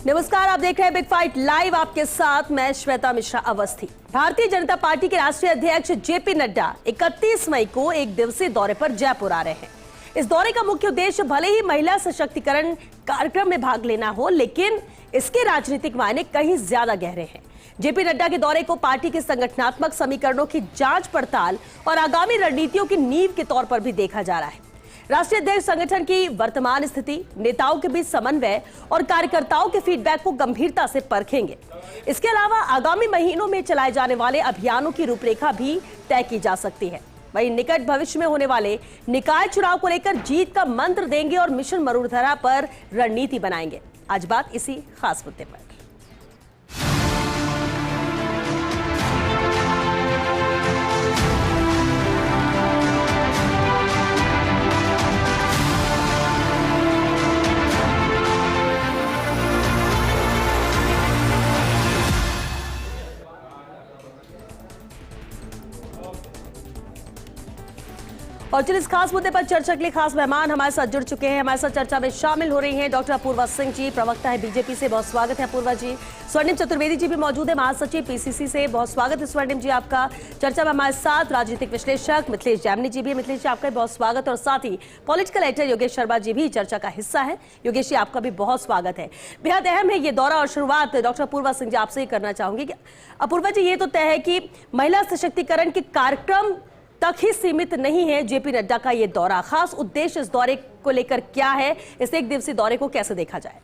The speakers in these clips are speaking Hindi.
नमस्कार, आप देख रहे हैं बिग फाइट लाइव। आपके साथ मैं श्वेता मिश्रा अवस्थी। भारतीय जनता पार्टी के राष्ट्रीय अध्यक्ष जेपी नड्डा 31 मई को एक दिवसीय दौरे पर जयपुर आ रहे हैं। इस दौरे का मुख्य उद्देश्य भले ही महिला सशक्तिकरण कार्यक्रम में भाग लेना हो, लेकिन इसके राजनीतिक मायने कहीं ज्यादा गहरे हैं। जेपी नड्डा के दौरे को पार्टी के संगठनात्मक समीकरणों की जांच पड़ताल और आगामी रणनीतियों की नींव के तौर पर भी देखा जा रहा है। राष्ट्रीय अध्यक्ष संगठन की वर्तमान स्थिति, नेताओं के बीच समन्वय और कार्यकर्ताओं के फीडबैक को गंभीरता से परखेंगे। इसके अलावा आगामी महीनों में चलाए जाने वाले अभियानों की रूपरेखा भी तय की जा सकती है। वहीं निकट भविष्य में होने वाले निकाय चुनाव को लेकर जीत का मंत्र देंगे और मिशन मरूधरा पर रणनीति बनाएंगे। आज बात इसी खास मुद्दे पर। और चलिए इस खास मुद्दे पर चर्चा के लिए खास मेहमान हमारे साथ जुड़ चुके हैं। हमारे साथ चर्चा में शामिल हो रही हैं डॉक्टर अपूर्वा सिंह जी, प्रवक्ता है बीजेपी से, बहुत स्वागत है अपूर्वा जी। स्वर्णिम चतुर्वेदी जी भी मौजूद है, महासचिव पीसीसी से, बहुत स्वागत है स्वर्णिम जी आपका। चर्चा में हमारे साथ राजनीतिक विश्लेषक मिथिलेश जामनी जी भी, मिथिलेश जी आपका भी बहुत स्वागत, और साथ ही पॉलिटिकल एडिटर योगेश शर्मा जी भी चर्चा का हिस्सा है। योगेश जी आपका भी बहुत स्वागत है। बेहद अहम है ये दौरा, और शुरुआत डॉक्टर अपूर्वा सिंह जी आपसे ही करना चाहूंगी। अपूर्वा जी, ये तो तय है कि महिला सशक्तिकरण के कार्यक्रम तक ही सीमित नहीं है जेपी नड्डा का ये दौरा। खास उद्देश्य इस दौरे को लेकर क्या है? इस एक दिवसीय दौरे को कैसे देखा जाए?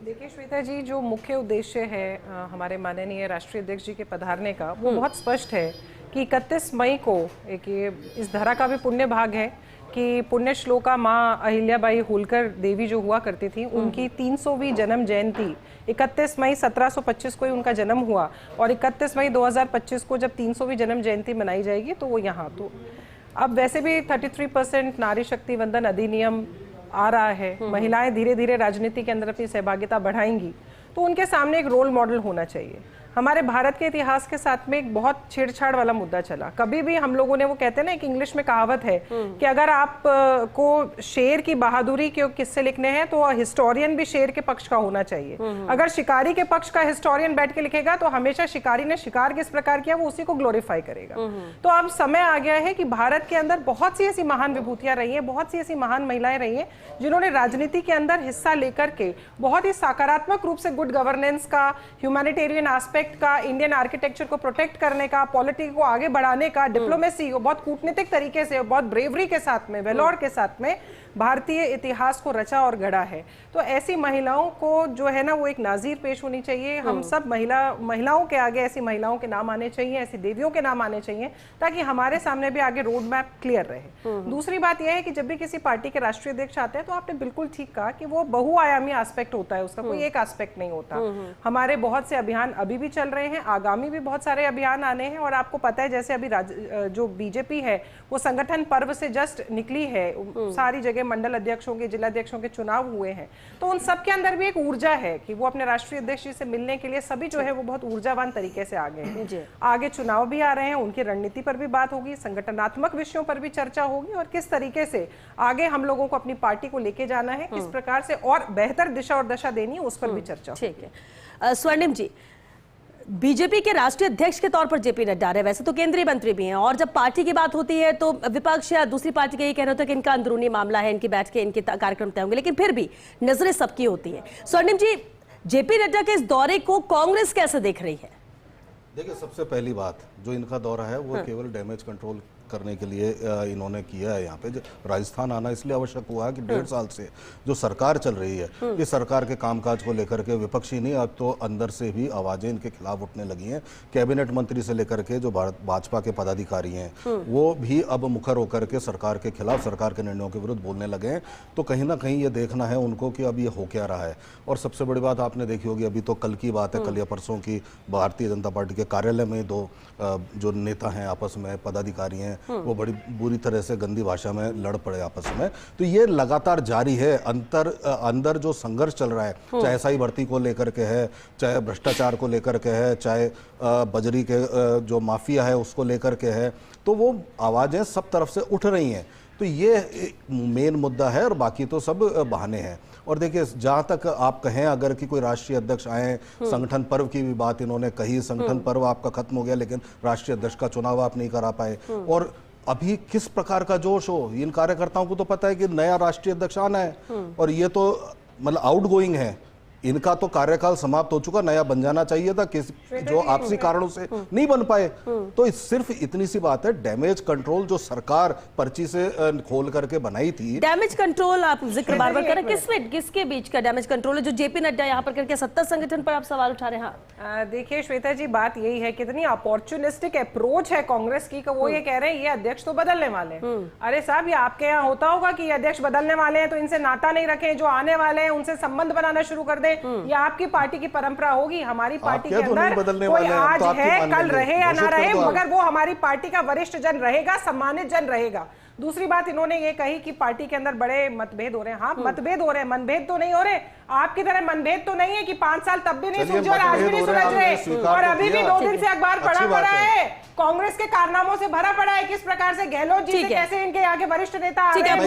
देखिए श्वेता जी, जो मुख्य उद्देश्य है हमारे माननीय राष्ट्रीय अध्यक्ष जी के पधारने का, वो बहुत स्पष्ट है कि 31 मई को एक ये इस धरा का भी पुण्य भाग है कि पुण्य श्लोका माँ अहिल्याबाई होलकर देवी जो हुआ करती थी, उनकी 300वीं जन्म जयंती 31 मई 1725 को ही उनका जन्म हुआ, और 31 मई 2025 को जब 300वीं जन्म जयंती मनाई जाएगी तो वो यहाँ तो अब वैसे भी 33% नारी शक्ति वंदन अधिनियम आ रहा है। महिलाएं धीरे धीरे राजनीति के अंदर अपनी सहभागिता बढ़ाएंगी, तो उनके सामने एक रोल मॉडल होना चाहिए। हमारे भारत के इतिहास के साथ में एक बहुत छेड़छाड़ वाला मुद्दा चला। कभी भी हम लोगों ने, वो कहते हैं ना, एक इंग्लिश में कहावत है कि अगर आप को शेर की बहादुरी के किस्से लिखने हैं तो हिस्टोरियन भी शेर के पक्ष का होना चाहिए। अगर शिकारी के पक्ष का हिस्टोरियन बैठ के लिखेगा तो हमेशा शिकारी ने शिकार किस प्रकार किया वो उसी को ग्लोरीफाई करेगा। तो अब समय आ गया है कि भारत के अंदर बहुत सी ऐसी महान विभूतियां रही हैं, बहुत सी ऐसी महान महिलाएं रही हैं जिन्होंने राजनीति के अंदर हिस्सा लेकर के बहुत ही सकारात्मक रूप से गुड गवर्नेंस का, ह्यूमैनिटेरियन एस्पेक्ट का, इंडियन आर्किटेक्चर को प्रोटेक्ट करने का, पॉलिटिक्स को आगे बढ़ाने का, डिप्लोमेसी को बहुत कूटनीतिक तरीके से, बहुत ब्रेवरी के साथ में, वेलोर के साथ में भारतीय इतिहास को रचा और गढ़ा है। तो ऐसी महिलाओं को जो है ना, वो एक नाजीर पेश होनी चाहिए। हम सब महिलाओं के आगे ऐसी महिलाओं के नाम आने चाहिए, ऐसी देवियों के नाम आने चाहिए, ताकि हमारे सामने भी आगे रोड मैप क्लियर रहे। दूसरी बात यह है कि जब भी किसी पार्टी के राष्ट्रीय अध्यक्ष आते हैं तो आपने बिल्कुल ठीक कहा कि वो बहुआयामी एस्पेक्ट होता है, उसका कोई एक एस्पेक्ट नहीं होता। हमारे बहुत से अभियान अभी भी चल रहे हैं, आगामी भी बहुत सारे अभियान आने हैं, और आपको पता है जैसे अभी जो बीजेपी है वो संगठन पर्व से जस्ट निकली है, सारी जगह मंडल अध्यक्षों के, जिला अध्यक्षों के चुनाव हुए हैं, तो उन सब के अंदर भी एक ऊर्जा है कि वो अपने राष्ट्रीय अध्यक्ष जी से मिलने के लिए सभी जो है वो बहुत ऊर्जावान तरीके से आगे हैं। आगे चुनाव भी आ रहे हैं, उनकी रणनीति पर भी बात होगी, संगठनात्मक विषयों पर भी चर्चा होगी, और किस तरीके से आगे हम लोगों को अपनी पार्टी को लेके जाना है, किस प्रकार से और बेहतर दिशा और दशा देनी है, उस पर भी चर्चा। ठीक है स्वर्णिम जी, बीजेपी के राष्ट्रीय अध्यक्ष के तौर पर जेपी नड्डा रहे, वैसे तो केंद्रीय मंत्री भी हैं, और जब पार्टी की बात होती है तो विपक्ष या दूसरी पार्टी का ये कहना होता है कि इनका अंदरूनी मामला है, इनकी बैठ के इनके कार्यक्रम तय होंगे, लेकिन फिर भी नजरें सबकी होती है। स्वर्णिम जी, जेपी नड्डा के इस दौरे को कांग्रेस कैसे देख रही है? देखिए, सबसे पहली बात, जो इनका दौरा है वो केवल डैमेज कंट्रोल करने के लिए इन्होंने किया है। यहाँ पे राजस्थान आना इसलिए आवश्यक हुआ है कि 1.5 साल से जो सरकार चल रही है, इस सरकार के कामकाज को लेकर के विपक्षी नहीं, अब तो अंदर से भी आवाजें इनके खिलाफ उठने लगी हैं। कैबिनेट मंत्री से लेकर के जो भाजपा के पदाधिकारी हैं वो भी अब मुखर होकर के सरकार के खिलाफ, सरकार के निर्णयों के विरुद्ध बोलने लगे हैं। तो कहीं ना कहीं ये देखना है उनको कि अब ये हो क्या रहा है। और सबसे बड़ी बात आपने देखी होगी, अभी तो कल की बात है, कल या परसों की, भारतीय जनता पार्टी के कार्यालय में दो जो नेता हैं आपस में, पदाधिकारी हैं, वो बड़ी बुरी तरह से गंदी भाषा में लड़ पड़े आपस में। तो ये लगातार जारी है। अंदर जो संघर्ष चल रहा है, चाहे एसआई भर्ती को लेकर के है, चाहे भ्रष्टाचार को लेकर के है, चाहे बजरी के जो माफिया है उसको लेकर के है, तो वो आवाज़ें सब तरफ से उठ रही हैं। तो ये मेन मुद्दा है और बाकी तो सब बहाने हैं। और देखिए, जहां तक आप कहें अगर कि कोई राष्ट्रीय अध्यक्ष आए, संगठन पर्व की भी बात इन्होंने कही, संगठन पर्व आपका खत्म हो गया लेकिन राष्ट्रीय अध्यक्ष का चुनाव आप नहीं करा पाए, और अभी किस प्रकार का जोश हो, इन कार्यकर्ताओं को तो पता है कि नया राष्ट्रीय अध्यक्ष आना है और ये तो मतलब आउटगोइंग है, इनका तो कार्यकाल समाप्त हो चुका, नया बन जाना चाहिए था, किस जो आपसी कारणों से नहीं बन पाए। तो सिर्फ इतनी सी बात है, डैमेज कंट्रोल जो सरकार पर्ची से खोल करके बनाई थी। डैमेज कंट्रोल आप जिक्र बार बार कर रहे हैं, किसके बीच का डैमेज कंट्रोल है जो जेपी नड्डा यहाँ पर करके सत्ता संगठन पर आप सवाल उठा रहे हैं? देखिए श्वेता जी, बात यही है, कितनी अपॉर्चुनिस्टिक अप्रोच है कांग्रेस की, वो ये कह रहे हैं ये अध्यक्ष तो बदलने वाले हैं। अरे साहब, ये आपके यहाँ होता होगा कि ये अध्यक्ष बदलने वाले हैं तो इनसे नाता नहीं रखें, जो आने वाले हैं उनसे संबंध बनाना शुरू कर दे। ये आपकी पार्टी की परंपरा होगी। हमारी पार्टी के अंदर कोई आज है, कल रहे या ना रहे, मगर वो हमारी पार्टी का वरिष्ठ जन रहेगा, सम्मानित जन रहेगा। दूसरी बात इन्होंने ये कही कि पार्टी के अंदर बड़े मतभेद हो रहे हैं। हाँ, मतभेद हो रहे हैं, मनभेद तो नहीं हो रहे। आपकी तरह मनभेद तो नहीं है कि 5 साल तब भी नहीं सुलझे और आज भी नहीं सुलझ रहे, और अभी भी 2 दिन से अखबार पड़ा है, कांग्रेस के कारनामों से भरा पड़ा है, किस प्रकार से गहलोत जी से कैसे इनके आगे वरिष्ठ नेता आ रहे हैं।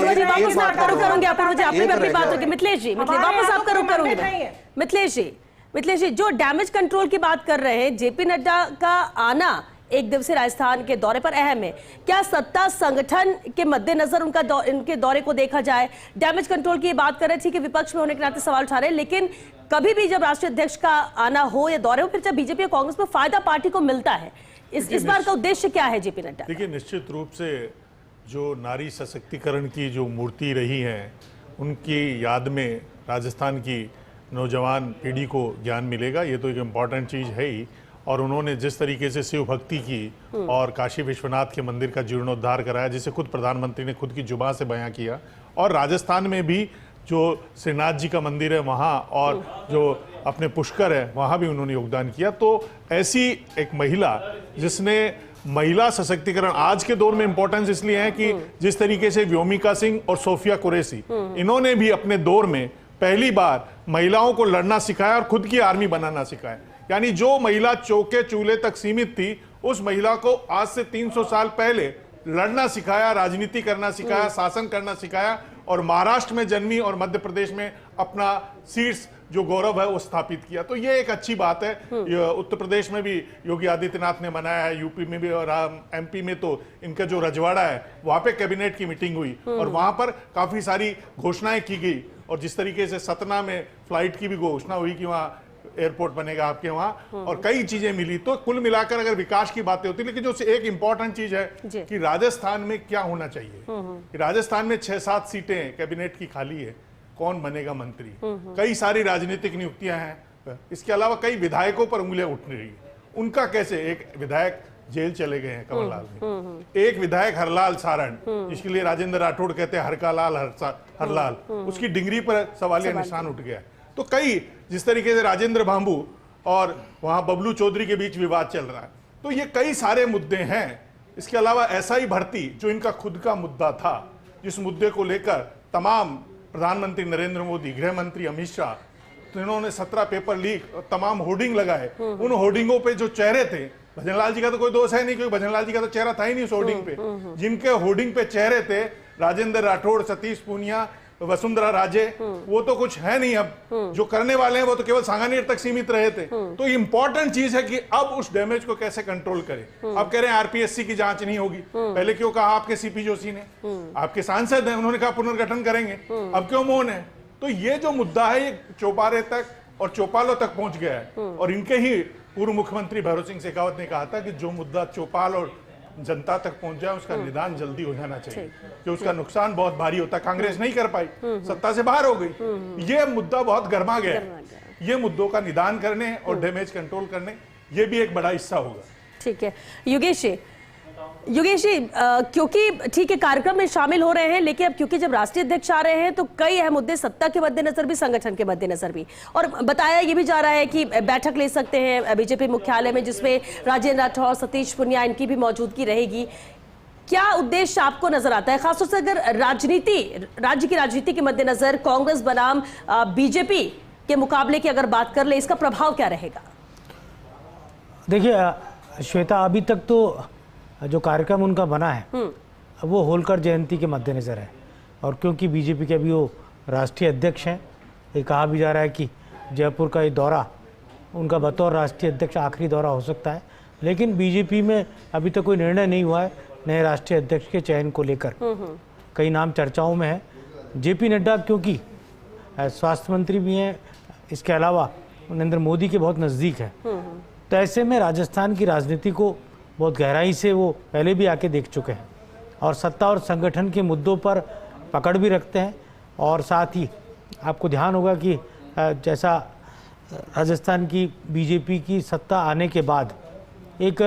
मिथिलेश जी, जो डैमेज कंट्रोल की बात कर रहे हैं, जेपी नड्डा का आना एक दिवसीय राजस्थान के दौरे पर अहम है। क्या सत्ता संगठन के मद्देनजर इनके दौरे को देखा जाए? डैमेज कंट्रोल की बात कर रहे थे कि विपक्ष में होने के नाते सवाल उठा रहे हैं, लेकिन कभी भी जब राष्ट्रीय अध्यक्ष का आना हो या दौरे हो, फिर जब बीजेपी और कांग्रेस में फायदा पार्टी को मिलता है, इस बार का उद्देश्य क्या है जेपी नड्डा? देखिए, निश्चित रूप से जो नारी सशक्तिकरण की जो मूर्ति रही हैं, उनकी याद में राजस्थान की नौजवान पीढ़ी को ज्ञान मिलेगा, ये तो एक इम्पॉर्टेंट चीज़ है ही। और उन्होंने जिस तरीके से शिव भक्ति की और काशी विश्वनाथ के मंदिर का जीर्णोद्धार कराया, जिसे खुद प्रधानमंत्री ने खुद की जुबान से बयां किया, और राजस्थान में भी जो श्रीनाथ जी का मंदिर है वहाँ, और जो अपने पुष्कर है वहाँ भी उन्होंने योगदान किया। तो ऐसी एक महिला जिसने महिला सशक्तिकरण आज के दौर में इंपॉर्टेंस इसलिए है कि जिस तरीके से व्योमिका सिंह और सोफिया कुरैशी, इन्होंने भी अपने दौर में पहली बार महिलाओं को लड़ना सिखाया और खुद की आर्मी बनाना सिखाया। यानी जो महिला चौके चूल्हे तक सीमित थी, उस महिला को आज से 300 साल पहले लड़ना सिखाया, राजनीति करना सिखाया, शासन करना सिखाया, और महाराष्ट्र में जन्मी और मध्य प्रदेश में अपना शीर्ष जो गौरव है वो स्थापित किया। तो ये एक अच्छी बात है। उत्तर प्रदेश में भी योगी आदित्यनाथ ने मनाया है, यूपी में भी, और एमपी में तो इनका जो रजवाड़ा है वहां पे कैबिनेट की मीटिंग हुई और वहां पर काफी सारी घोषणाएं की गई, और जिस तरीके से सतना में फ्लाइट की भी घोषणा हुई कि वहाँ एयरपोर्ट बनेगा आपके वहाँ, और कई चीजें मिली। तो कुल मिलाकर अगर विकास की बातें होती, लेकिन जो एक इंपॉर्टेंट चीज है कि राजस्थान में क्या होना चाहिए, कि राजस्थान में 6-7 सीटें कैबिनेट की खाली है, कौन बनेगा मंत्री, कई सारी राजनीतिक नियुक्तियां हैं, इसके अलावा कई विधायकों पर उंगलियां उठ रही है। उनका कैसे, एक विधायक जेल चले गए हैं कमललाल में, एक विधायक हरलाल सारण, जिसके लिए राजेंद्र राठौड़ कहते हैं हरकालाल हरलाल, उसकी डिग्री पर सवालिया निशान उठ गया। तो कई, जिस तरीके से राजेंद्र बांबू और वहां बबलू चौधरी के बीच विवाद चल रहा है, तो ये कई सारे मुद्दे हैं। इसके अलावा एसआई भर्ती जो इनका खुद का मुद्दा था, जिस मुद्दे को लेकर तमाम प्रधानमंत्री नरेंद्र मोदी, गृह मंत्री अमित शाह, तो इन्होंने 17 पेपर लीक, तमाम होर्डिंग लगाए। उन होर्डिंगों पे जो चेहरे थे, भजनलाल जी का तो कोई दोष है नहीं, क्योंकि भजनलाल जी का तो चेहरा था ही नहीं उस होर्डिंग पे। जिनके होर्डिंग पे चेहरे थे, राजेंद्र राठौड़, सतीश पूनिया, वसुंधरा राजे, वो तो कुछ है नहीं। अब जो करने वाले हैं वो तो केवल सांगानेर तक सीमित रहे थे। तो इंपॉर्टेंट चीज है कि अब उस डैमेज को कैसे कंट्रोल करें। अब कह रहे हैं आरपीएससी की जांच नहीं होगी, पहले क्यों कहा आपके सीपी जोशी ने, आपके सांसद हैं, उन्होंने कहा पुनर्गठन करेंगे, अब क्यों मौन है। तो ये जो मुद्दा है ये चौपारे तक और चौपालों तक पहुंच गया है। और इनके ही पूर्व मुख्यमंत्री भैरव सिंह शेखावत ने कहा था कि जो मुद्दा चौपाल और जनता तक पहुंच जाए उसका निदान जल्दी हो जाना चाहिए, कि उसका नुकसान बहुत भारी होता है। कांग्रेस नहीं कर पाई, सत्ता से बाहर हो गई। ये मुद्दा बहुत गर्मा गया है। ये मुद्दों का निदान करने और डैमेज कंट्रोल करने, ये भी एक बड़ा हिस्सा होगा। ठीक है योगेश जी, क्योंकि ठीक है कार्यक्रम में शामिल हो रहे हैं, लेकिन अब क्योंकि जब राष्ट्रीय अध्यक्ष आ रहे हैं तो कई अहम मुद्दे सत्ता के मद्देनजर भी, संगठन के मद्देनजर भी, और बताया ये भी जा रहा है कि बैठक ले सकते हैं बीजेपी मुख्यालय में, जिसमें राजेंद्र राठौड़, सतीश पूनिया, इनकी भी मौजूदगी रहेगी। क्या उद्देश्य आपको नजर आता है, खासतौर से अगर राज्य की राजनीति के मद्देनजर कांग्रेस बनाम बीजेपी के मुकाबले की अगर बात कर ले, इसका प्रभाव क्या रहेगा? देखिए श्वेता, अभी तक तो जो कार्यक्रम उनका बना है वो होलकर जयंती के मद्देनज़र है, और क्योंकि बीजेपी के अभी वो राष्ट्रीय अध्यक्ष हैं ये कहा भी जा रहा है कि जयपुर का ये दौरा उनका बतौर राष्ट्रीय अध्यक्ष आखिरी दौरा हो सकता है। लेकिन बीजेपी में अभी तक कोई निर्णय नहीं हुआ है नए राष्ट्रीय अध्यक्ष के चयन को लेकर। कई नाम चर्चाओं में है। जेपी नड्डा क्योंकि स्वास्थ्य मंत्री भी हैं, इसके अलावा नरेंद्र मोदी के बहुत नज़दीक हैं, तो ऐसे में राजस्थान की राजनीति को बहुत गहराई से वो पहले भी आके देख चुके हैं और सत्ता और संगठन के मुद्दों पर पकड़ भी रखते हैं। और साथ ही आपको ध्यान होगा कि जैसा राजस्थान की बीजेपी की सत्ता आने के बाद एक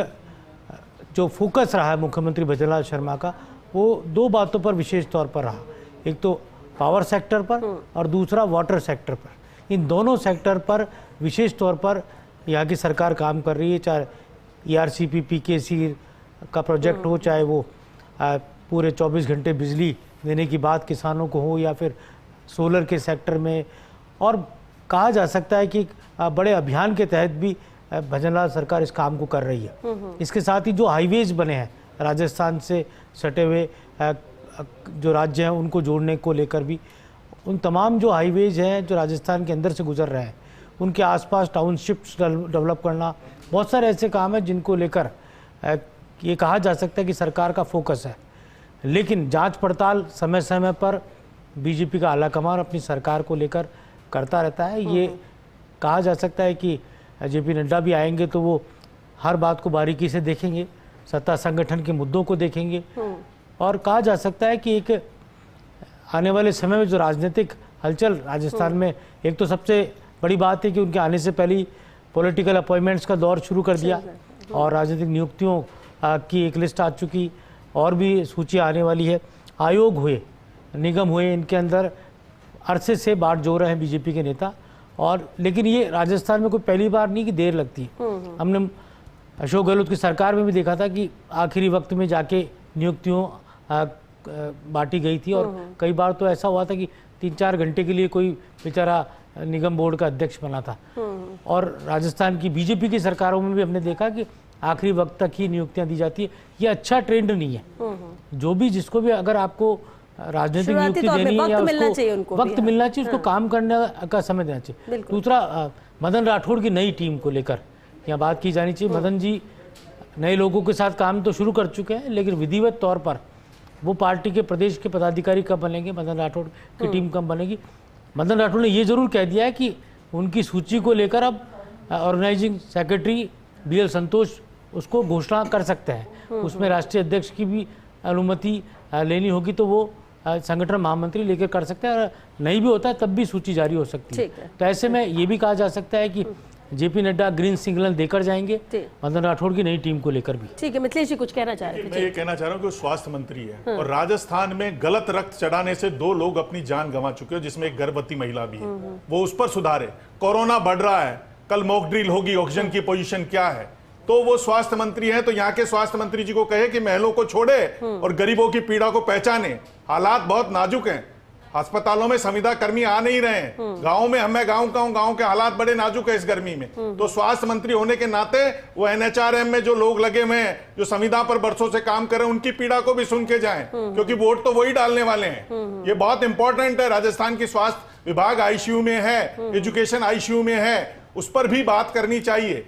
जो फोकस रहा है मुख्यमंत्री भजनलाल शर्मा का, वो दो बातों पर विशेष तौर पर रहा। एक तो पावर सेक्टर पर और दूसरा वाटर सेक्टर पर। इन दोनों सेक्टर पर विशेष तौर पर यहाँ की सरकार काम कर रही है, चाहे ERCP PKC का प्रोजेक्ट हो, चाहे वो पूरे 24 घंटे बिजली देने की बात किसानों को हो, या फिर सोलर के सेक्टर में। और कहा जा सकता है कि बड़े अभियान के तहत भी भजनलाल सरकार इस काम को कर रही है। इसके साथ ही जो हाईवेज बने हैं राजस्थान से सटे हुए जो राज्य हैं उनको जोड़ने को लेकर भी, उन तमाम जो हाईवेज हैं जो राजस्थान के अंदर से गुजर रहे हैं उनके आसपास टाउनशिप्स डेवलप करना, बहुत सारे ऐसे काम हैं जिनको लेकर ये कहा जा सकता है कि सरकार का फोकस है। लेकिन जांच पड़ताल समय समय पर बीजेपी का आलाकमान अपनी सरकार को लेकर करता रहता है। ये कहा जा सकता है कि जेपी नड्डा भी आएंगे तो वो हर बात को बारीकी से देखेंगे, सत्ता संगठन के मुद्दों को देखेंगे। और कहा जा सकता है कि एक आने वाले समय में जो राजनीतिक हलचल राजस्थान में, एक तो सबसे बड़ी बात है कि उनके आने से पहले पॉलिटिकल अपॉइंटमेंट्स का दौर शुरू कर दिया और राजनीतिक नियुक्तियों की एक लिस्ट आ चुकी, और भी सूची आने वाली है। आयोग हुए, निगम हुए, इनके अंदर अरसे से बात जोड़ रहे हैं बीजेपी के नेता। और लेकिन ये राजस्थान में कोई पहली बार नहीं कि देर लगती है। हमने अशोक गहलोत की सरकार में भी देखा था कि आखिरी वक्त में जाके नियुक्तियों बांटी गई थी, और कई बार तो ऐसा हुआ था कि 3-4 घंटे के लिए कोई बेचारा निगम बोर्ड का अध्यक्ष बना था। और राजस्थान की बीजेपी की सरकारों में भी हमने देखा कि आखिरी वक्त तक ही नियुक्तियां दी जाती है। ये अच्छा ट्रेंड नहीं है। जो भी जिसको भी अगर आपको राजनीतिक नियुक्ति देनी है या उसको वक्त मिलना चाहिए, उसको काम करने का समय देना चाहिए। दूसरा, मदन राठौड़ की नई टीम को लेकर यहाँ बात की जानी चाहिए। मदन जी नए लोगों के साथ काम तो शुरू कर चुके हैं, लेकिन विधिवत तौर पर वो पार्टी के प्रदेश के पदाधिकारी कब बनेंगे, मदन राठौड़ की टीम कब बनेगी। मदन राठौड़ ने ये जरूर कह दिया है कि उनकी सूची को लेकर अब ऑर्गेनाइजिंग सेक्रेटरी BL संतोष उसको घोषणा कर सकते हैं। उसमें राष्ट्रीय अध्यक्ष की भी अनुमति लेनी होगी, तो वो संगठन महामंत्री लेकर कर सकते हैं। और नहीं भी होता है तब भी सूची जारी हो सकती है। तो ऐसे में ये भी कहा जा सकता है कि जेपी नड्डा ग्रीन सिग्नल देकर जाएंगे मदन राठौड़ की नई टीम को लेकर भी। ठीक है, मिथिलेश जी कुछ कहना चाह रहे थे। मैं ये कहना चाह रहा हूँ कि वो स्वास्थ्य मंत्री है और राजस्थान में गलत रक्त चढ़ाने से 2 लोग अपनी जान गंवा चुके हैं, जिसमें एक गर्भवती महिला भी है। वो उस पर सुधारे। कोरोना बढ़ रहा है, कल मॉक ड्रिल होगी, ऑक्सीजन की पोजीशन क्या है, तो वो स्वास्थ्य मंत्री हैं, तो यहाँ के स्वास्थ्य मंत्री जी को कहे कि महलों को छोड़े और गरीबों की पीड़ा को पहचाने। हालात बहुत नाजुक हैं, अस्पतालों में संविदा कर्मी आ नहीं रहे हैं, गाँव में, मैं गाँव का हूँ, गाँव के हालात बड़े नाजुक है इस गर्मी में। तो स्वास्थ्य मंत्री होने के नाते वो NHRM में जो लोग लगे हुए हैं, जो संविदा पर बरसों से काम कर रहे हैं, उनकी पीड़ा को भी सुन के जाएं, क्योंकि वोट तो वही डालने वाले हैं। ये बहुत इंपॉर्टेंट है। राजस्थान की स्वास्थ्य विभाग ICU में है, एजुकेशन ICU में है, उस पर भी बात करनी चाहिए।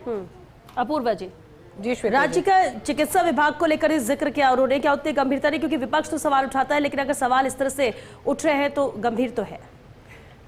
अपूर्वा जी, श्वेता राज्य का चिकित्सा विभाग को लेकर इस जिक्र किया उन्होंने, क्या उतनी गंभीरता नहीं, क्योंकि विपक्ष तो सवाल उठाता है, लेकिन अगर सवाल इस तरह से उठ रहे हैं तो गंभीर तो है।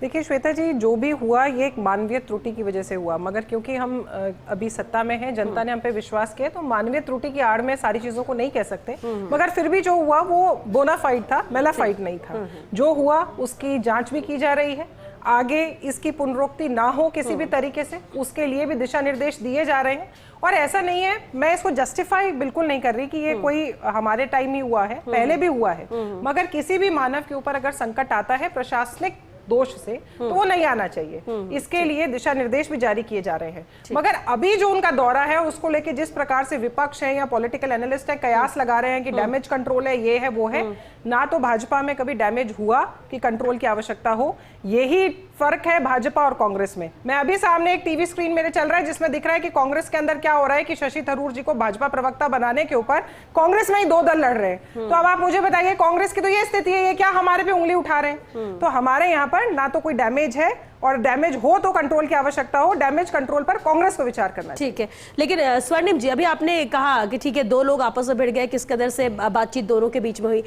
देखिए श्वेता जी, जो भी हुआ ये एक मानवीय त्रुटि की वजह से हुआ, मगर क्योंकि हम अभी सत्ता में हैं, जनता ने हम पे विश्वास किया, तो मानवीय त्रुटि की आड़ में सारी चीजों को नहीं कह सकते। मगर फिर भी जो हुआ वो बोनाफाइड था, मेलाफाइड नहीं था। जो हुआ उसकी जांच भी की जा रही है, आगे इसकी पुनरुक्ति ना हो किसी भी तरीके से, उसके लिए भी दिशा निर्देश दिए जा रहे हैं। और ऐसा नहीं है, मैं इसको जस्टिफाई बिल्कुल नहीं कर रही कि ये कोई हमारे टाइम ही हुआ है, पहले भी हुआ है। मगर किसी भी मानव के ऊपर अगर संकट आता है प्रशासनिक दोष से, तो वो नहीं आना चाहिए। इसके लिए दिशा निर्देश भी जारी किए जा रहे हैं। मगर अभी जो उनका दौरा है उसको लेके जिस प्रकार से विपक्ष है या पॉलिटिकल एनालिस्ट है कयास लगा रहे हैं कि डैमेज कंट्रोल है, ये है वो है, ना तो भाजपा में कभी डैमेज हुआ कि कंट्रोल की आवश्यकता हो। यही फर्क है भाजपा और कांग्रेस में। मैं अभी सामने एक टीवी स्क्रीन मेरे चल रहा है जिसमें दिख रहा है कि कांग्रेस के अंदर क्या हो रहा है कि शशि थरूर जी को भाजपा प्रवक्ता बनाने के ऊपर कांग्रेस में ही 2 दल लड़ रहे हैं। तो अब आप मुझे बताइए, कांग्रेस की तो ये स्थिति है, ये क्या हमारे पे उंगली उठा रहे हैं? तो हमारे यहाँ पर ना तो कोई डैमेज है, और डैमेज हो तो कंट्रोल की आवश्यकता हो, डैमेज कंट्रोल पर कांग्रेस को विचार करना चाहिए। ठीक है, लेकिन स्वर्णिम जी, अभी आपने कहा कि ठीक है 2 लोग आपस में भिड़ गए, किस कदर से बातचीत दोनों के बीच में हुई।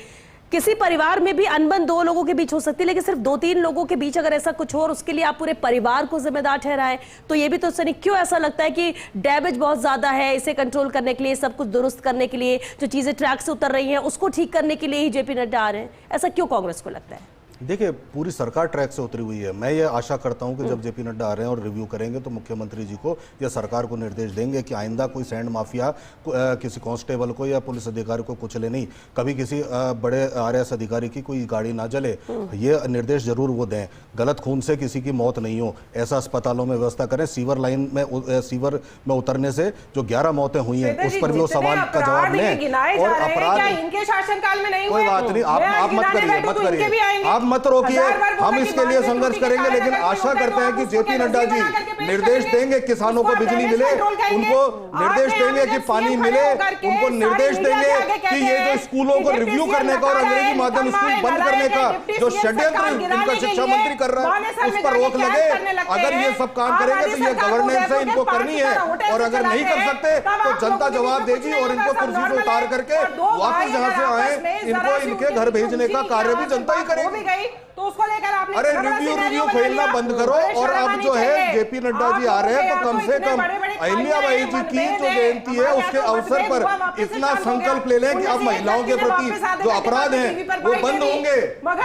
किसी परिवार में भी अनबन 2 लोगों के बीच हो सकती है, लेकिन सिर्फ 2-3 लोगों के बीच अगर ऐसा कुछ हो और उसके लिए आप पूरे परिवार को जिम्मेदार ठहराएं, तो ये भी तो सनी क्यों ऐसा लगता है कि डैमेज बहुत ज्यादा है, इसे कंट्रोल करने के लिए, सब कुछ दुरुस्त करने के लिए, जो चीजें ट्रैक से उतर रही हैं उसको ठीक करने के लिए ही जेपी नड्डा आ रहे हैं, ऐसा क्यों कांग्रेस को लगता है? देखिए, पूरी सरकार ट्रैक से उतरी हुई है। मैं ये आशा करता हूं कि जब जेपी नड्डा आ रहे हैं और रिव्यू करेंगे तो मुख्यमंत्री जी को या सरकार को निर्देश देंगे कि आइंदा कोई सैंड माफिया किसी कांस्टेबल को या पुलिस अधिकारी को कुचले नहीं, कभी किसी बड़े आरएएस अधिकारी की कोई गाड़ी ना जले, ये निर्देश जरूर वो दें। गलत खून से किसी की मौत नहीं हो, ऐसा अस्पतालों में व्यवस्था करें। सीवर लाइन में सीवर में उतरने से जो 11 मौतें हुई हैं उस पर भी वो सवाल का जवाब लें। और अपराध इनके शासनकाल में नहीं कोई बात नहीं, आप मत करिए, आप मत रोकिए, हम इसके लिए संघर्ष करेंगे। लेकिन आशा करते हैं कि जेपी नड्डा जी निर्देश देंगे किसानों को बिजली मिले, उनको निर्देश देंगे कि पानी मिले, उनको निर्देश देंगे कि ये जो स्कूलों को रिव्यू करने का और अंग्रेजी माध्यम स्कूल बंद करने का जो षड्यंत्र इनका शिक्षा मंत्री कर रहा है उस पर रोक लगे। अगर ये सब काम करेंगे तो ये गवर्नेंस है, इनको करनी है, और अगर नहीं कर सकते तो जनता जवाब देगी और इनको कुर्सी से उतार करके वापस जहां से आए इनको इनके घर भेजने का कार्य भी जनता ही करेगी। तो उसको लेकर आपने अरे रिव्यू खेलना बंद करो। और अब जो है जेपी नड्डा जी आ रहे हैं तो कम से कम अहिल्याबाई जी की जो जयंती है उसके अवसर पर इतना संकल्प ले लें कि अब महिलाओं के प्रति जो अपराध हैं वो बंद होंगे।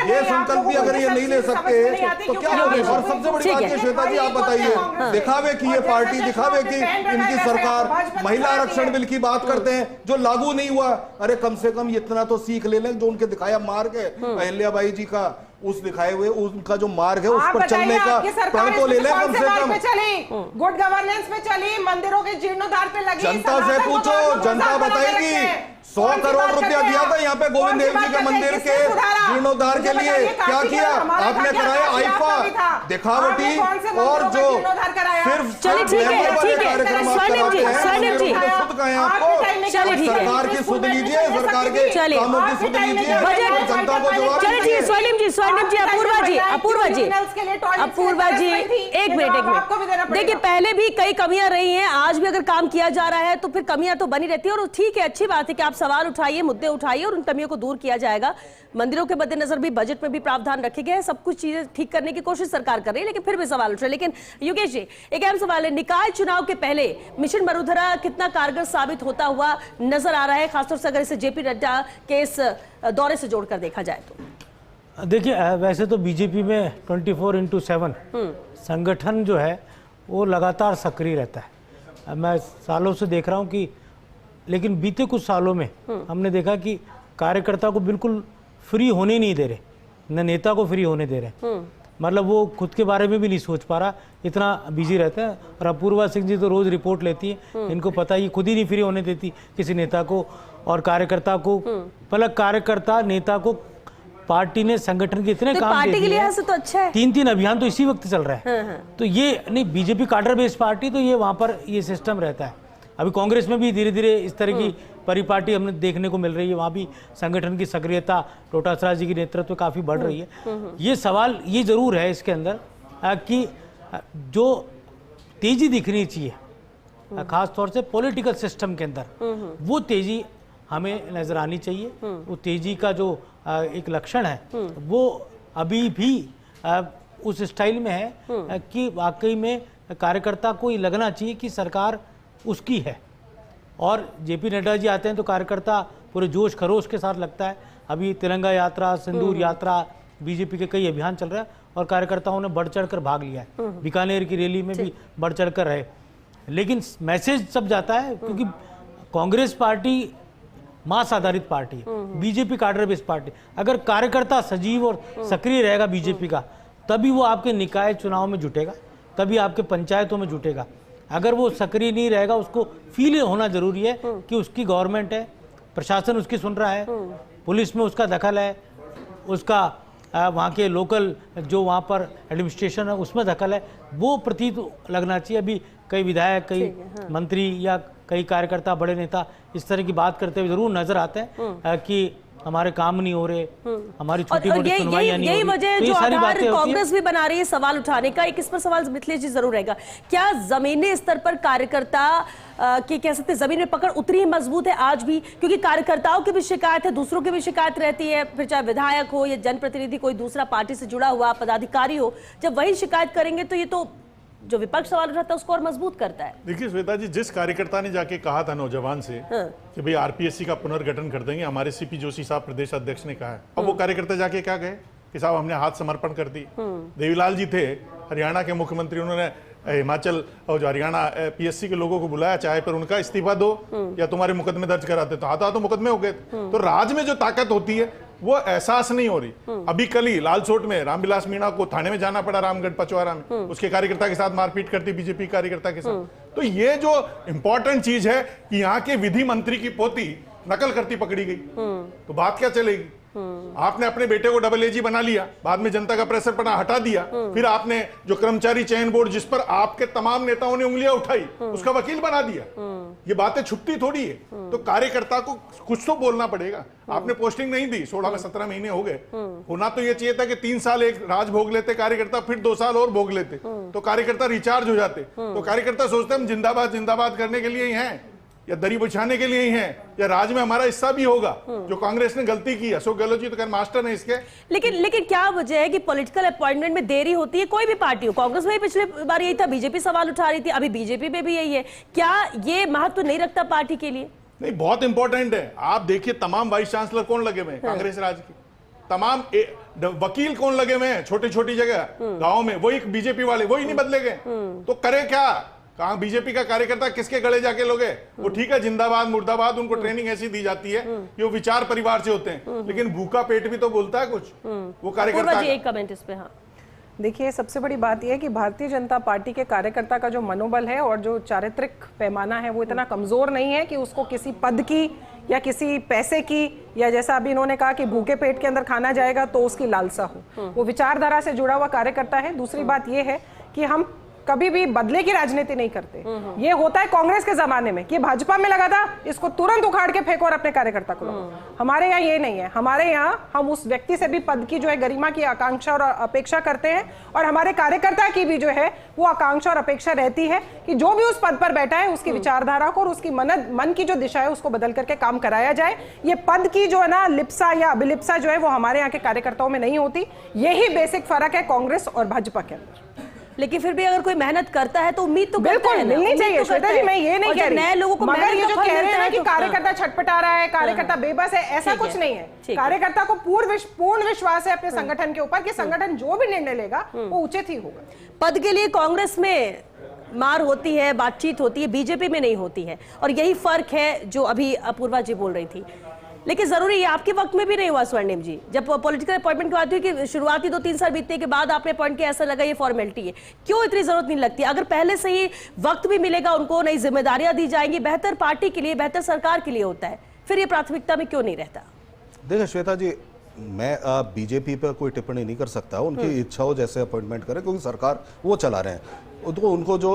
ये संकल्प भी अगर ये नहीं ले सकते तो क्या होगा? और सबसे बड़ी बात है श्वेता जी, आप बताइए, दिखावे की ये पार्टी, दिखावे की इनकी सरकार महिला आरक्षण बिल की बात करते हैं जो लागू नहीं हुआ। अरे कम से कम इतना तो सीख ले लें, जो उनके दिखाया मार्ग है अहिल्याबाई जी का, उस दिखाए हुए उनका जो मार्ग है उस पर चलने का प्रण तो ले लें कम से कम। गुड गवर्नेंस पे चली, मंदिरों के जीर्णोद्धार पे लगी। जनता से पूछो, जनता बताएगी। 100 करोड़ रुपया दिया था यहाँ पे गोविंद देव जी के मंदिर के जीर्णोद्धार के लिए, क्या किया आपने? कराया आईफा, दिखावटी और जो सिर्फ सरकार की सुध लीजिए, सरकार के कामों की सुध लीजिए, जनता को जवाब। चलिए स्वर्णिम जी, अपूर्वा जी, एक मिनट। देखिए, पहले भी कई कमियां रही हैं, आज भी अगर काम किया जा रहा है तो फिर कमियां तो बनी रहती है। और ठीक है, अच्छी बात है कि आप सवाल उठाइए, मुद्दे उठाइए और उन कमियों को दूर किया जाएगा। मंदिरों के मद्देनजर भी बजट में भी प्रावधान रखे गए हैं, सब कुछ चीजें ठीक करने की कोशिश सरकार कर रही है, लेकिन फिर भी सवाल उठ रहे हैं। लेकिन योगेश जी, एक अहम सवाल है, निकाय चुनाव के पहले मिशन वसुंधरा कितना कारगर साबित होता हुआ नजर आ रहा है, खासतौर से अगर इसे जेपी नड्डा के इस दौरे से जोड़कर देखा जाए तो? देखिए, वैसे तो बीजेपी में 24/7 संगठन जो है वो लगातार सक्रिय रहता है। मैं सालों से देख रहा हूँ कि, लेकिन बीते कुछ सालों में हमने देखा कि कार्यकर्ता को बिल्कुल फ्री होने नहीं दे रहे, न नेता को फ्री होने दे रहे। मतलब वो खुद के बारे में भी नहीं सोच पा रहा, इतना बिजी रहता है। और अपूर्वा सिंह जी तो रोज रिपोर्ट लेती है, इनको पता ही, खुद ही नहीं फ्री होने देती किसी नेता को और कार्यकर्ता को। मतलब कार्यकर्ता नेता को पार्टी ने, संगठन के इतने काम पार्टी के लिहाज से तो अच्छा है। 3 अभियान तो इसी वक्त चल रहा है। तो ये नहीं, बीजेपी काडर बेस्ड पार्टी, तो ये वहां पर ये सिस्टम रहता है। अभी कांग्रेस में भी धीरे धीरे इस तरह की परिपाटी हमें देखने को मिल रही है, वहाँ भी संगठन की सक्रियता डोटासरा जी की नेतृत्व काफ़ी बढ़ रही है। ये सवाल ये जरूर है इसके अंदर कि जो तेजी दिखनी चाहिए खास तौर से पॉलिटिकल सिस्टम के अंदर, वो तेजी हमें नजर आनी चाहिए। वो तेजी का जो एक लक्षण है वो अभी भी उस स्टाइल में है कि वाकई में कार्यकर्ता को ये लगना चाहिए कि सरकार उसकी है। और जेपी नड्डा जी आते हैं तो कार्यकर्ता पूरे जोश खरोश के साथ लगता है। अभी तिरंगा यात्रा, सिंदूर यात्रा, बीजेपी के कई अभियान चल रहे हैं और कार्यकर्ताओं ने बढ़ चढ़ कर भाग लिया है। बीकानेर की रैली में भी बढ़ चढ़ कर रहे, लेकिन मैसेज सब जाता है क्योंकि कांग्रेस पार्टी मास आधारित पार्टी है, बीजेपी काडर बेस्ड पार्टी। अगर कार्यकर्ता सजीव और सक्रिय रहेगा बीजेपी का, तभी वो आपके निकाय चुनाव में जुटेगा, तभी आपके पंचायतों में जुटेगा। अगर वो सक्रिय नहीं रहेगा, उसको फील होना जरूरी है कि उसकी गवर्नमेंट है, प्रशासन उसकी सुन रहा है, पुलिस में उसका दखल है, उसका वहाँ के लोकल जो वहाँ पर एडमिनिस्ट्रेशन है उसमें दखल है, वो प्रतीत लगना चाहिए। अभी कई विधायक, कई मंत्री या कई कार्यकर्ता, बड़े नेता इस तरह की बात करते हुए जरूर नजर आते हैं कि हमारे काम नहीं हो रहे, हमारी छोटी मोटी सुनवाइयां नहीं हो रही। यही वजह है जो आधार कांग्रेस भी बना रही है सवाल उठाने का। एक इस पर सवाल मिथिलेश जी जरूर रहेगा, क्या जमीनी स्तर पर कार्यकर्ता की कह सकते जमीन में पकड़ उतनी ही मजबूत है आज भी? क्योंकि कार्यकर्ताओं की भी शिकायत है, दूसरों की भी शिकायत रहती है, फिर चाहे विधायक हो या जनप्रतिनिधि, कोई दूसरा पार्टी से जुड़ा हुआ पदाधिकारी हो, जब वही शिकायत करेंगे तो ये तो जो विपक्ष सवाल उठाता है उसको और मजबूत करता है। देखिए श्वेता जी, जिस कार्यकर्ता ने जाके कहा था नौजवान से कि भाई आरपीएससी का पुनर्गठन कर देंगे, हमारे सीपी जोशी साहब प्रदेश अध्यक्ष ने कहा है, अब वो कार्यकर्ता जाके क्या कहे कि साहब हमने हाथ समर्पण कर दी। देवीलाल जी थे हरियाणा के मुख्यमंत्री, उन्होंने हिमाचल और जो हरियाणा पीएससी के लोगों को बुलाया, चाहे पर उनका इस्तीफा दो या तुम्हारे मुकदमे दर्ज कराते, तो हाथों मुकदमे हो गए। तो राज में जो ताकत होती है वो एहसास नहीं हो रही। अभी कल ही लालसोट में रामविलास मीणा को थाने में जाना पड़ा, रामगढ़ पचवारा में, उसके कार्यकर्ता के साथ मारपीट करती बीजेपी कार्यकर्ता के साथ। तो ये जो इंपॉर्टेंट चीज है कि यहाँ के विधि मंत्री की पोती नकल करती पकड़ी गई, तो बात क्या चलेगी? आपने अपने बेटे को डबल एजी बना लिया, बाद में जनता का प्रेशर पड़ा, हटा दिया, फिर आपने जो कर्मचारी चयन बोर्ड जिस पर आपके तमाम नेताओं ने उंगलियां उठाई, उसका वकील बना दिया। ये बातें छुट्टी थोड़ी है। तो कार्यकर्ता को कुछ तो बोलना पड़ेगा। आपने पोस्टिंग नहीं दी, 16 में 17 महीने हो गए, होना तो ये चाहिए था कि 3 साल एक राज भोग लेते कार्यकर्ता, फिर 2 साल और भोग लेते, तो कार्यकर्ता रिचार्ज हो जाते। तो कार्यकर्ता सोचते हम जिंदाबाद जिंदाबाद करने के लिए ही हैं, या दरी बिछाने के लिए ही हैं, या राज में हमारा हिस्सा भी होगा। जो कांग्रेस ने गलती की, अशोक गहलोत जी तो खैर मास्टर है इसके। लेकिन क्या वजह है कि पॉलिटिकल अपॉइंटमेंट में देरी होती है? कोई भी पार्टी हो, कांग्रेस में पिछले बार यही था, बीजेपी सवाल उठा रही थी, अभी बीजेपी में भी यही है। क्या ये महत्व नहीं रखता पार्टी के लिए? नहीं, बहुत इंपॉर्टेंट है। आप देखिए तमाम वाइस चांसलर कौन लगे हुए हैं कांग्रेस राज की, तमाम वकील कौन लगे हुए हैं छोटी छोटी जगह गाँव में, वही बीजेपी वाले, वही नहीं बदले गए। तो करे क्या? कहाँ बीजेपी का कार्यकर्ता किसके गले जाके लोगे? वो ठीक है जिंदाबाद मुर्दाबाद, उनको ट्रेनिंग ऐसी दी जाती है कि वो विचार परिवार से होते हैं, लेकिन भूखा पेट भी तो बोलता है कुछ वो कार्यकर्ता। एक कमेंट इस पे। हाँ, देखिए, सबसे बड़ी बात यह है कि भारतीय जनता पार्टी के कार्यकर्ता का जो मनोबल है और जो चारित्रिक पैमाना है वो इतना कमजोर नहीं है कि उसको किसी पद की या किसी पैसे की, या जैसा अभी इन्होंने कहा कि भूखे पेट के अंदर खाना जाएगा तो उसकी लालसा हो। वो विचारधारा से जुड़ा हुआ कार्यकर्ता है। दूसरी बात यह है कि हम कभी भी बदले की राजनीति नहीं करते। ये होता है कांग्रेस के जमाने में कि भाजपा में लगा था, इसको तुरंत उखाड़ के फेंको और अपने कार्यकर्ता को लगाओ। हमारे यहाँ ये नहीं है। हमारे यहाँ हम उस व्यक्ति से भी पद की जो है गरिमा की आकांक्षा और अपेक्षा करते हैं, और हमारे कार्यकर्ता की भी जो है वो आकांक्षा और अपेक्षा रहती है कि जो भी उस पद पर बैठा है उसकी विचारधारा को और उसकी मन की जो दिशा है उसको बदल करके काम कराया जाए। ये पद की जो है ना लिप्सा या अभिलिप्सा जो है वो हमारे यहाँ के कार्यकर्ताओं में नहीं होती। यही बेसिक फर्क है कांग्रेस और भाजपा के अंदर। लेकिन फिर भी अगर कोई मेहनत करता है तो उम्मीद तो बिल्कुल मिलनी चाहिए श्वेता जी, मैं ये नहीं कह रही। नए लोगों को मगर ये जो कह रहे हैं ना कि तो कार्यकर्ता छटपटा रहा है, कार्यकर्ता बेबस है, ऐसा कुछ नहीं है। कार्यकर्ता को पूर्ण विश्वास है अपने संगठन के ऊपर कि संगठन जो भी निर्णय लेगा वो उचित ही होगा। पद के लिए कांग्रेस में मार होती है, बातचीत होती है, बीजेपी में नहीं होती है, और यही फर्क है जो अभी अपूर्वा जी बोल रही थी। लेकिन जरूरी है, आपके वक्त में भी नहीं हुआ स्वर्णिम जी, जब पॉलिटिकल अपॉइंटमेंट की बात हुई कि शुरुआती 2-3 साल बीतने के बाद आपने अपॉइंट किया, ऐसा लगा ये फॉर्मेलिटी है। क्यों इतनी जरूरत नहीं लगती? अगर पहले से ही वक्त भी मिलेगा उनको, नई जिम्मेदारियां दी जाएंगी, बेहतर पार्टी के लिए, बेहतर सरकार के लिए होता है, फिर ये प्राथमिकता में क्यों नहीं रहता? देखिए श्वेता जी, मैं बीजेपी पर कोई टिप्पणी नहीं कर सकता। उनकी इच्छा हो जैसे अपॉइंटमेंट करें, क्योंकि सरकार वो चला रहे हैं। तो उनको जो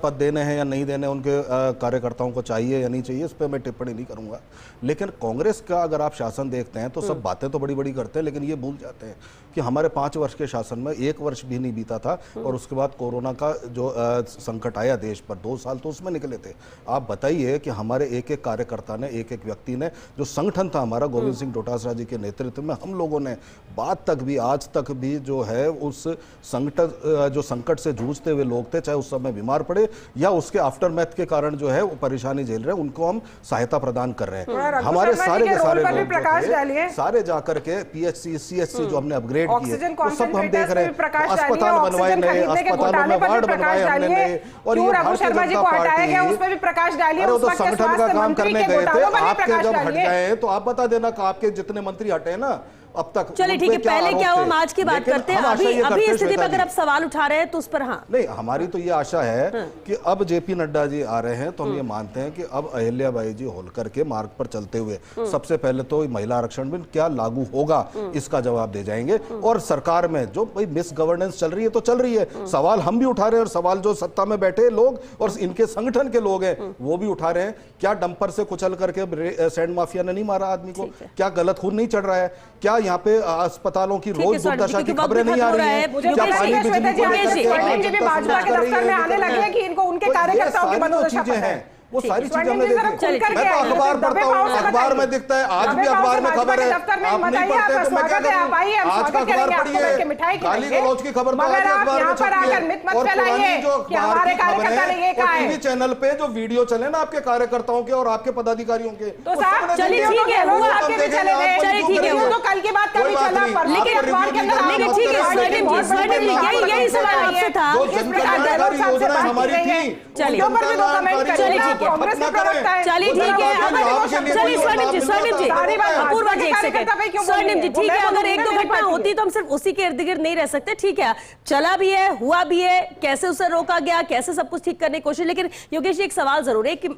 पद देने हैं या नहीं देने, उनके कार्यकर्ताओं को चाहिए या नहीं चाहिए, इस पर मैं टिप्पणी नहीं करूंगा। लेकिन कांग्रेस का अगर आप शासन देखते हैं तो सब बातें तो बड़ी बड़ी करते हैं, लेकिन ये भूल जाते हैं कि हमारे 5 वर्ष के शासन में 1 वर्ष भी नहीं बीता था, और उसके बाद कोरोना का जो संकट आया देश पर, 2 साल तो उसमें निकले थे। आप बताइए कि हमारे एक एक कार्यकर्ता ने, एक एक व्यक्ति ने, जो संगठन था हमारा गोविंद सिंह डोटासरा जी के नेतृत्व में, हम लोगों ने बात तक भी, आज तक भी जो है उस संकट से जूझते हुए लोग थे, चाहे उस समय बीमार पड़े या उसके आफ्टरमैथ के कारण जो है वो परेशानी झेल रहे हैं, उनको हम सहायता प्रदान कर रहे हैं। हमारे सारे के सारे लोग सारे जाकर के पीएचसी, सीएचसी जो हमने अपग्रेड किए, वो सब हम देख रहे हैं। अस्पताल बनवाए नए, अस्पतालों में वार्ड बनवाए हमने नए, और ये भारतीय जनता पार्टी, अरे वो तो संगठन का काम करने गए थे। आपके जब हट गए तो आप बता देना कि आपके जितने मंत्री हटे ना, अब तक चलिए ठीक है, पहले क्या हुआ हम आज की बात करते हैं। अभी स्थिति पर अगर आप सवाल उठा रहे हैं तो उस पर हाँ नहीं, हमारी तो ये आशा है कि अब जेपी नड्डा जी आ रहे हैं तो हम ये मानते हैं कि अब अहिल्याबाई जी होलकर के मार्ग पर चलते हुए सबसे पहले तो महिला आरक्षण बिल क्या लागू होगा इसका जवाब दे जाएंगे। और सरकार में जो भाई मिस गवर्नेंस चल रही है तो चल रही है, सवाल हम भी उठा रहे हैं और सवाल जो सत्ता में बैठे लोग और इनके संगठन के लोग हैं वो भी उठा रहे हैं। क्या डंपर से कुचल करके सैंड माफिया ने नहीं मारा आदमी को? क्या गलत खून नहीं चढ़ रहा है? क्या यहाँ पे अस्पतालों की रोज दुर्दशा की खबरें नहीं आ रही है? क्या पानी बिजली को लेकर भाजपा के दफ्तर में आने लगे हैं कि इनको उनके कार्यकर्ताओं की मनोदशा पता है। वो सारी चीजें हमने देखी। मैं तो अखबार पढ़ता हूँ, अखबार में दिखता है, आज भी अखबार में खबर है। आप नहीं पढ़ते तो मैं क्या करूँ? आज का अखबार पढ़िए, गाली गलौज की खबर तो आज अखबार में छपी है। और पुरानी जो अखबार की खबर है और टीवी चैनल पे जो वीडियो चले ना आपके कार्यकर्ताओं के और आपके पदाधिकारियों के, तो साहब चलिए ठीक है, वो आपके भी चले गए, चलिए ठीक है, वो तो कल की बात कभी चला, लेकिन अखबार के अंदर लेकिन ठीक है, यही सवाल आपसे था। जो जनकल्याणकारी योजना हमारी थी, चलिए ऊपर भी 2 कमेंट करिए, कांग्रेस के प्रवक्ता है, चलिए ठीक है, चलिए स्वर्णिम जी अपूर्वा जी एक सेकंड, स्वर्णिम जी ठीक है, अगर एक दो घटना होती तो हम सिर्फ उसी के इर्द गिर्द नहीं रह सकते। ठीक है, चला भी है, हुआ भी है, कैसे उसे रोका गया, कैसे सब कुछ ठीक करने की कोशिश। लेकिन योगेश जी एक सवाल जरूर है कि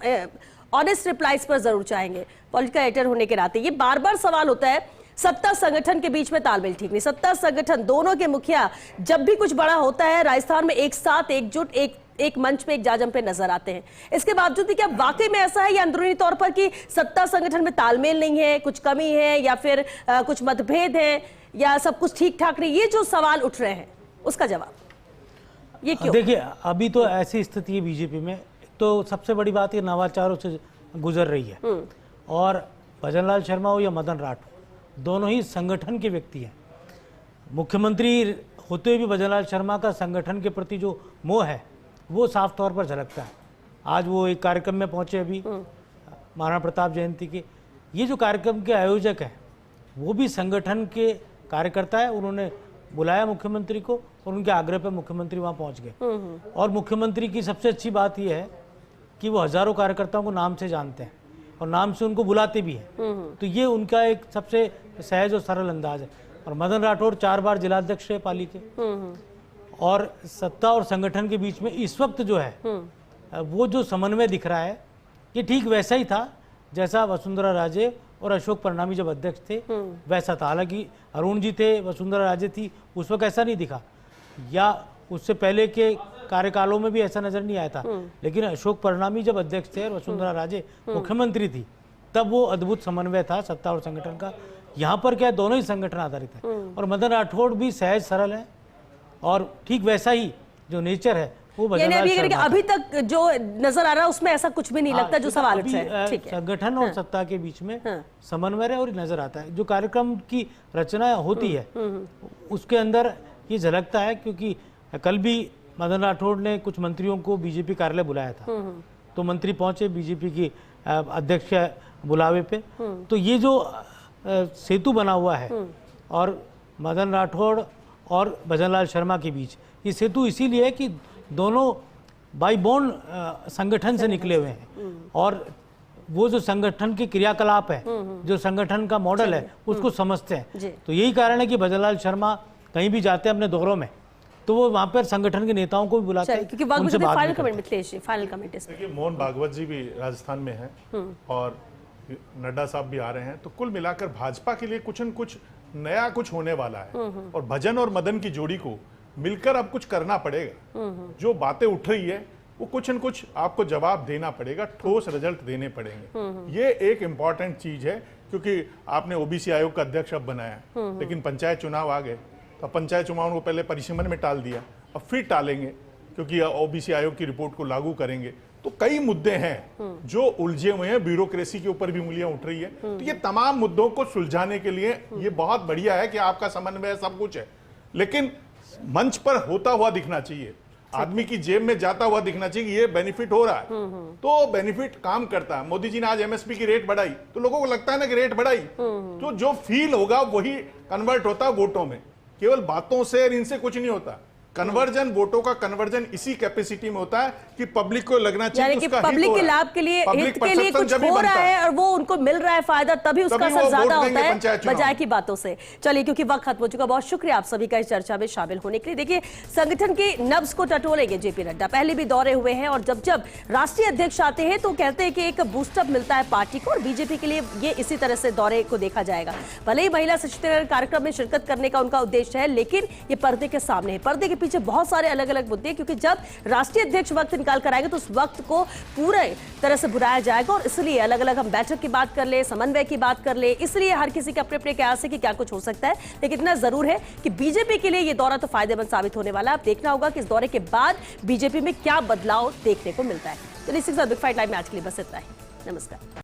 ऑनेस्ट रिप्लाईज पर जरूर चाहेंगे, पॉलिटिकल एडिटर होने के नाते। ये बार बार सवाल होता है सत्ता संगठन के बीच में तालमेल ठीक नहीं, सत्ता संगठन दोनों के मुखिया जब भी कुछ बड़ा होता है राजस्थान में एक साथ एकजुट एक मंच पे एक जाजम पे नजर आते हैं। इसके बावजूद भी क्या वाकई में ऐसा है या अंदरूनी तौर पर कि सत्ता संगठन में तालमेल नहीं है, कुछ कमी है या फिर कुछ मतभेद है या सब कुछ ठीक ठाक नहीं? ये जो सवाल उठ रहे हैं उसका जवाब ये क्यों? देखिए अभी तो ऐसी स्थिति है बीजेपी में, तो सबसे बड़ी बात ये नवाचारों से गुजर रही है और भजनलाल शर्मा हो या मदन राठौर दोनों ही संगठन के व्यक्ति हैं। मुख्यमंत्री होते हुए भी भजनलाल शर्मा का संगठन के प्रति जो मोह है वो साफ तौर पर झलकता है। आज वो एक कार्यक्रम में पहुंचे अभी महाराणा प्रताप जयंती के, ये जो कार्यक्रम के आयोजक हैं वो भी संगठन के कार्यकर्ता है। उन्होंने बुलाया मुख्यमंत्री को और उनके आग्रह पर मुख्यमंत्री वहां पहुंच गए। और मुख्यमंत्री की सबसे अच्छी बात यह है कि वो हजारों कार्यकर्ताओं को नाम से जानते हैं और नाम से उनको बुलाते भी हैं। तो ये उनका एक सबसे सहज और सरल अंदाज है। और मदन राठौर 4 बार जिलाध्यक्ष है पाली के, और सत्ता और संगठन के बीच में इस वक्त जो है वो जो समन्वय दिख रहा है ये ठीक वैसा ही था जैसा वसुंधरा राजे और अशोक परनामी जब अध्यक्ष थे वैसा था। हालांकि अरुण जी थे, वसुंधरा राजे थी, उस वक्त ऐसा नहीं दिखा, या उससे पहले के कार्यकालों में भी ऐसा नजर नहीं आया था। लेकिन अशोक परनामी जब अध्यक्ष थे और वसुंधरा राजे मुख्यमंत्री थी तब वो अद्भुत समन्वय था सत्ता और संगठन का। यहाँ पर क्या दोनों ही संगठन आधारित है और मदन राठौड़ भी सहज सरल है और ठीक वैसा ही जो नेचर है वो अभी तक जो नजर आ रहा है उसमें ऐसा कुछ भी नहीं लगता जो सवाल उठ रहा है। ठीक है, संगठन और सत्ता के बीच में समन्वय और नजर आता है। जो कार्यक्रम की रचना होती है उसके अंदर ये झलकता है, क्योंकि कल भी मदन राठौड़ ने कुछ मंत्रियों को बीजेपी कार्यालय बुलाया था, तो मंत्री पहुंचे बीजेपी की अध्यक्ष बुलावे पे। तो ये जो सेतु बना हुआ है और मदन राठौड़ और भजनलाल शर्मा के बीच, ये सेतु इसीलिए है कि दोनों बाई बॉन्ड संगठन से निकले हुए हैं और वो जो संगठन के क्रियाकलाप है, जो संगठन का मॉडल है उसको समझते हैं। तो यही कारण है कि भजनलाल शर्मा कहीं भी जाते हैं अपने दौरों में तो वो वहां पर संगठन के नेताओं को भी बुलाते हैं। क्योंकि फाइनल कमेंट देखिए मोहन भागवत जी भी राजस्थान में हैं और नड्डा साहब भी आ रहे हैं, तो कुल मिलाकर भाजपा के लिए कुछ न कुछ नया कुछ होने वाला है और भजन और मदन की जोड़ी को मिलकर अब कुछ करना पड़ेगा। जो बातें उठ रही है वो कुछ न कुछ आपको जवाब देना पड़ेगा, ठोस रिजल्ट देने पड़ेंगे। ये एक इंपॉर्टेंट चीज है, क्योंकि आपने ओबीसी आयोग का अध्यक्ष अब बनाया, लेकिन पंचायत चुनाव आ गए तो पंचायत चुनाव को पहले परिसीमन में टाल दिया, अब फिर टालेंगे क्योंकि ओबीसी आयोग की रिपोर्ट को लागू करेंगे। तो कई मुद्दे हैं जो उलझे हुए हैं, ब्यूरोक्रेसी के ऊपर भी उंगलियां उठ रही है। तो ये तमाम मुद्दों को सुलझाने के लिए ये बहुत बढ़िया है कि आपका समन्वय सब कुछ है, लेकिन मंच पर होता हुआ दिखना चाहिए, आदमी की जेब में जाता हुआ दिखना चाहिए कि ये बेनिफिट हो रहा है। तो बेनिफिट काम करता है। मोदी जी ने आज एमएसपी की रेट बढ़ाई तो लोगों को लगता है ना कि रेट बढ़ाई, तो जो फील होगा वही कन्वर्ट होता है वोटों में। केवल बातों से और इनसे कुछ नहीं होता, कन्वर्जन, वोटों का कन्वर्जन इसी कैपेसिटी में होता है कि पब्लिक को लगना चाहिए यानी कि उसका हित पब्लिक हो के रहा है। लाभ के लिए, Public हित के लिए perception कुछ जब भी हो बनता रहा है और वो उनको मिल रहा है फायदा, तभी उसका तभी असर वो ज्यादा वोट होता देंगे है पंचायत चुनाव। बजाय की बातों से। चलिए, क्योंकि वक्त खत्म हो चुका, बहुत शुक्रिया आप सभी का इस चर्चा में शामिल होने के लिए। देखिए, संगठन की नब्ज को टटोलेंगे जेपी नड्डा, पहले भी दौरे हुए हैं और जब जब राष्ट्रीय अध्यक्ष आते हैं तो कहते हैं कि एक बूस्टअप मिलता है पार्टी को, और बीजेपी के लिए ये इसी तरह से दौरे को देखा जाएगा। भले ही महिला सशक्तिकरण कार्यक्रम में शिरकत करने का उनका उद्देश्य है, लेकिन ये पर्दे के सामने है। पर्दे के पीछे बहुत सारे अलग अलग मुद्दे हैं, क्योंकि जब राष्ट्रीय अध्यक्ष वक्त निकाल कर आएंगे तो उस वक्त को पूरे तरह से बुलाया जाएगा, और इसलिए अलग अलग हम बैठक की बात कर ले, समन्वय की बात कर ले, इसलिए हर किसी के अपने अपने कयास है कि क्या कुछ हो सकता है। लेकिन इतना जरूर है कि बीजेपी के लिए ये दौरा तो फायदेमंद साबित होने वाला है। अब देखना होगा कि इस दौरे के बाद बीजेपी में क्या बदलाव देखने को मिलता है। तो इसी के साथ बिग फाइट लाइव में आज के लिए बस इतना ही। नमस्कार।